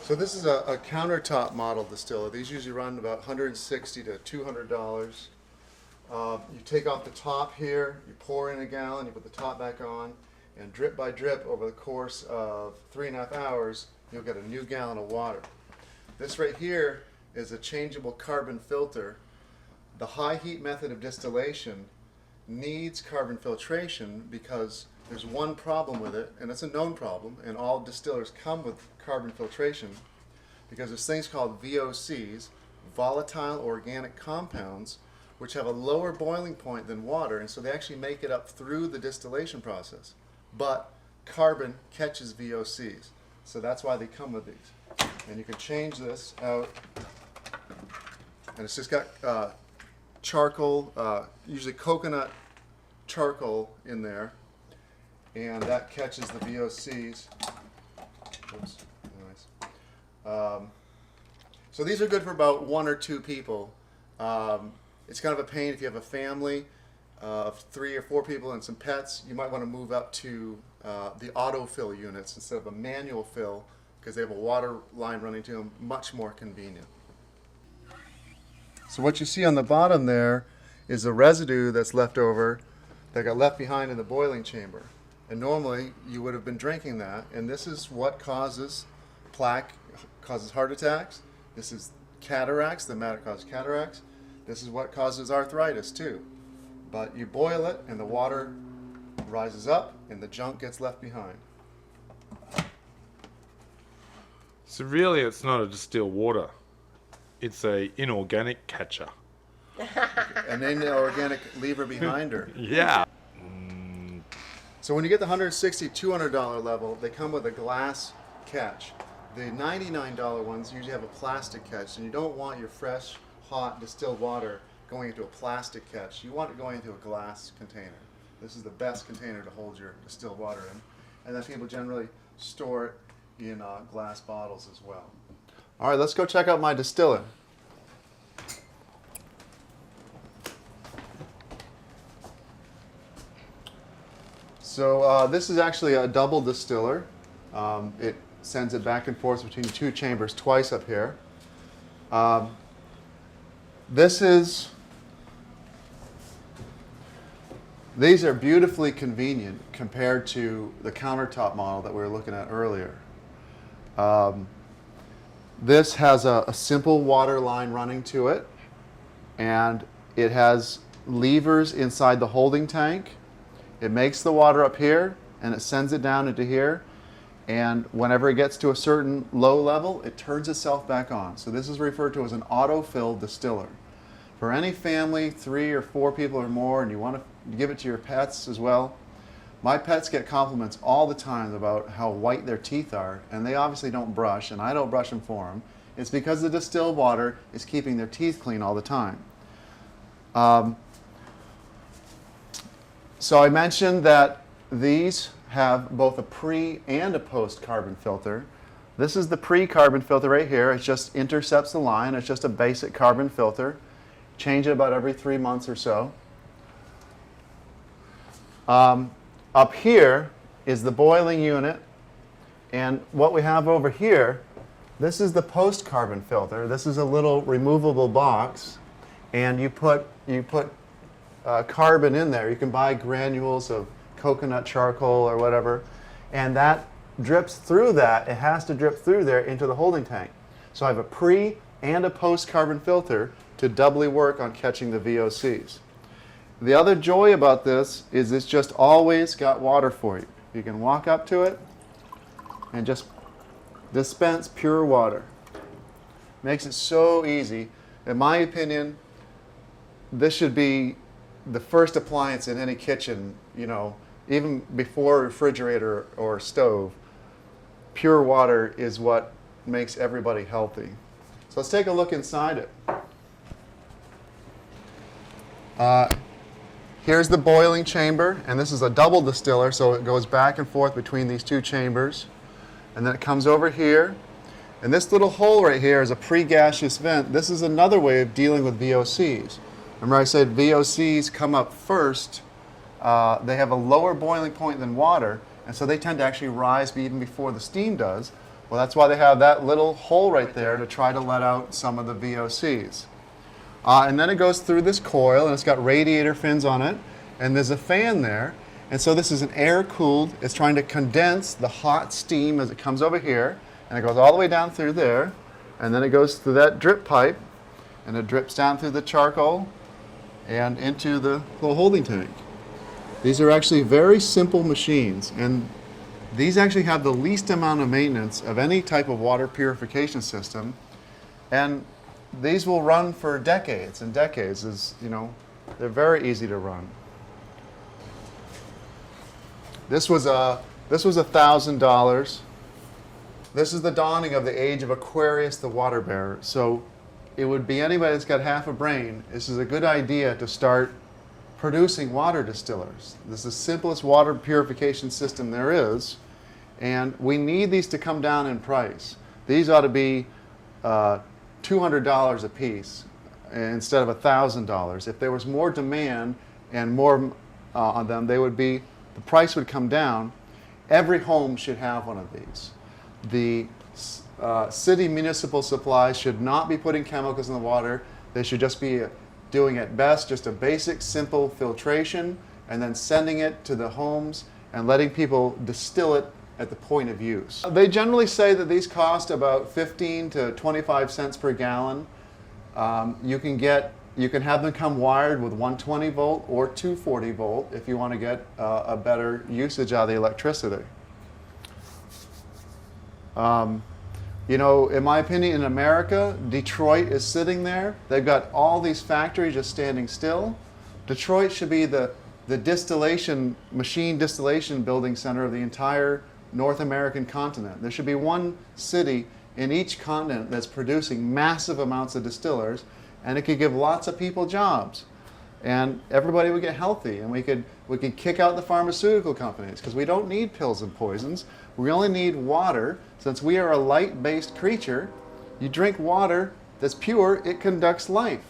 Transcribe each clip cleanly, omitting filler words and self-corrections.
So this is a countertop model distiller. These usually run about $160 to $200. You take off the top here, you pour in a gallon, you put the top back on, and drip by drip over the course of 3.5 hours, you'll get a new gallon of water. This right here is a changeable carbon filter. The high heat method of distillation needs carbon filtration because there's one problem with it, and it's a known problem, and all distillers come with carbon filtration because there's things called VOCs, volatile organic compounds, which have a lower boiling point than water, and so they actually make it up through the distillation process. But carbon catches VOCs, so that's why they come with these. And you can change this out, and it's just got charcoal, usually coconut charcoal in there, and that catches the VOCs. Oops, nice. So these are good for about 1 or 2 people. It's kind of a pain if you have a family of 3 or 4 people and some pets. You might want to move up to the autofill units instead of a manual fill because they have a water line running to them, much more convenient. So what you see on the bottom there is the residue that's left over that got left behind in the boiling chamber. And normally you would have been drinking that, and this is what causes plaque, causes heart attacks. This is cataracts, the matter causes cataracts. This is what causes arthritis too. But you boil it and the water rises up and the junk gets left behind. So really it's not a distilled water. It's a inorganic catcher. An inorganic lever behind her. Yeah. So when you get the $160, $200 level, they come with a glass catch. The $99 ones usually have a plastic catch, and you don't want your fresh, hot distilled water going into a plastic catch. You want it going into a glass container. This is the best container to hold your distilled water in. And then people generally store it in glass bottles as well. All right, let's go check out my distiller. So this is actually a double distiller. It sends it back and forth between 2 chambers twice up here. These are beautifully convenient compared to the countertop model that we were looking at earlier. This has a simple water line running to it, and it has levers inside the holding tank. It makes the water up here, and it sends it down into here, and whenever it gets to a certain low level, it turns itself back on. So this is referred to as an autofill distiller. For any family, 3 or 4 people or more, and you want to give it to your pets as well, my pets get compliments all the time about how white their teeth are, and they obviously don't brush, and I don't brush them for them. It's because the distilled water is keeping their teeth clean all the time. So I mentioned that these have both a pre and a post carbon filter. This is the pre-carbon filter right here. It just intercepts the line. It's just a basic carbon filter. Change it about every 3 months or so. Up here is the boiling unit, and what we have over here, this is the post carbon filter. This is a little removable box, and you put carbon in there. You can buy granules of coconut charcoal or whatever, and that drips through that. It has to drip through there into the holding tank. So I have a pre and a post carbon filter to doubly work on catching the VOCs. The other joy about this is it's just always got water for you. You can walk up to it and just dispense pure water. Makes it so easy. In my opinion, this should be the first appliance in any kitchen, you know, even before refrigerator or stove. Pure water is what makes everybody healthy. So let's take a look inside it. Here's the boiling chamber, and this is a double distiller, so it goes back and forth between these 2 chambers. And then it comes over here, and this little hole right here is a pre-gaseous vent. This is another way of dealing with VOCs. Remember I said VOCs come up first. They have a lower boiling point than water, and so they tend to actually rise even before the steam does. Well, that's why they have that little hole right there to try to let out some of the VOCs. And then it goes through this coil, and it's got radiator fins on it, and there's a fan there. And so this is an air-cooled, it's trying to condense the hot steam as it comes over here, and it goes all the way down through there, and then it goes through that drip pipe, and it drips down through the charcoal and into the little holding tank. These are actually very simple machines, and these actually have the least amount of maintenance of any type of water purification system, and these will run for decades and decades. They're very easy to run. This was $1,000. This is the dawning of the age of Aquarius the water bearer. So it would be anybody that's got half a brain. This is a good idea to start producing water distillers. This is the simplest water purification system there is, and we need these to come down in price. These ought to be $200 a piece instead of $1,000. If there was more demand and more on them, the price would come down. Every home should have one of these. The city municipal supplies should not be putting chemicals in the water. They should just be doing at best just a basic simple filtration and then sending it to the homes and letting people distill it at the point of use. They generally say that these cost about 15 to 25 cents per gallon. You can have them come wired with 120 volt or 240 volt if you want to get a better usage out of the electricity. In my opinion, in America, Detroit is sitting there. They've got all these factories just standing still. Detroit should be the machine distillation building center of the entire North American continent. There should be one city in each continent that's producing massive amounts of distillers, and it could give lots of people jobs. And everybody would get healthy, and we could kick out the pharmaceutical companies, because we don't need pills and poisons. We only need water. Since we are a light-based creature, you drink water that's pure, it conducts life.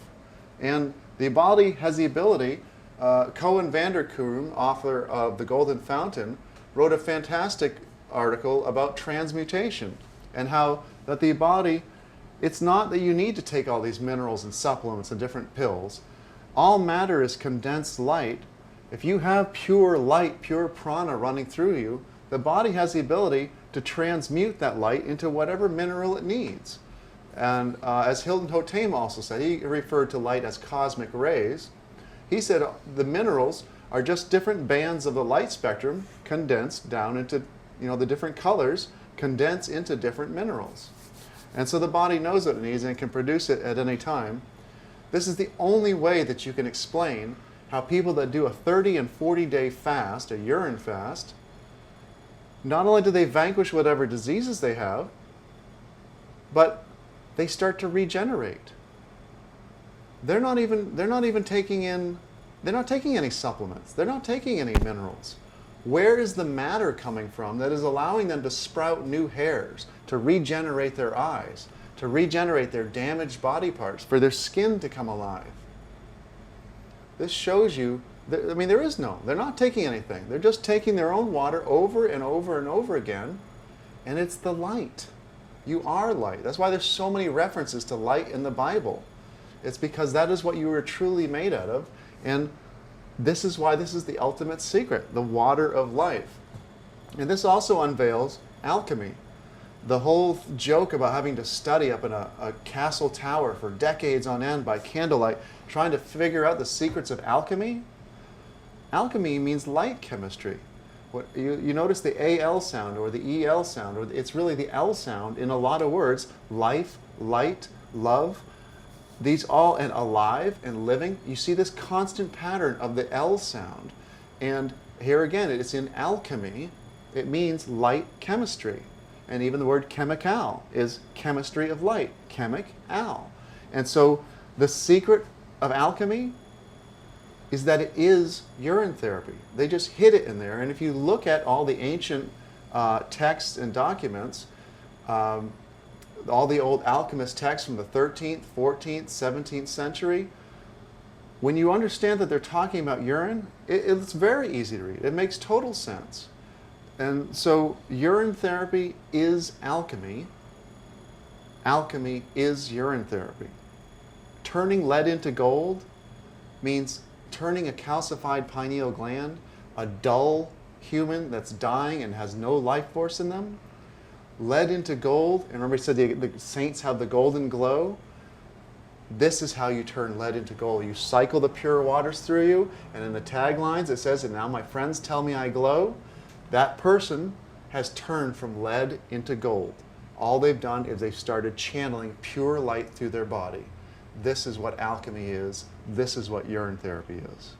And the body has the ability, Cohen Vanderkoom, author of The Golden Fountain, wrote a fantastic article about transmutation and how that the body, it's not that you need to take all these minerals and supplements and different pills. All matter is condensed light. If you have pure light, pure prana running through you, the body has the ability to transmute that light into whatever mineral it needs. And as Hilton Totem also said, he referred to light as cosmic rays. He said the minerals are just different bands of the light spectrum condensed down into, the different colors condense into different minerals. And so the body knows what it needs and can produce it at any time. This is the only way that you can explain how people that do a 30 and 40 day fast, a urine fast, not only do they vanquish whatever diseases they have, but they start to regenerate. They're not taking any supplements. They're not taking any minerals. Where is the matter coming from that is allowing them to sprout new hairs, to regenerate their eyes, to regenerate their damaged body parts, for their skin to come alive? This shows you, they're not taking anything. They're just taking their own water over and over and over again, and it's the light. You are light. That's why there's so many references to light in the Bible. It's because that is what you were truly made out of, and this is why this is the ultimate secret, the water of life. And this also unveils alchemy. The whole joke about having to study up in a castle tower for decades on end by candlelight, trying to figure out the secrets of alchemy. Alchemy means light chemistry. You notice the AL sound or the EL sound, or it's really the L sound in a lot of words. Life, light, love. These all, and alive and living. You see this constant pattern of the L sound. And here again, it's in alchemy. It means light chemistry. And even the word chemical is chemistry of light, chemic-al. And so the secret of alchemy is that it is urine therapy. They just hid it in there. And if you look at all the ancient texts and documents, all the old alchemist texts from the 13th, 14th, 17th century, when you understand that they're talking about urine, it's very easy to read. It makes total sense. And so urine therapy is alchemy. Alchemy is urine therapy. Turning lead into gold means turning a calcified pineal gland, a dull human that's dying and has no life force in them, lead into gold. And remember I said the saints have the golden glow? This is how you turn lead into gold. You cycle the pure waters through you, and in the taglines it says, and now my friends tell me I glow. That person has turned from lead into gold. All they've done is they've started channeling pure light through their body. This is what alchemy is. This is what urine therapy is.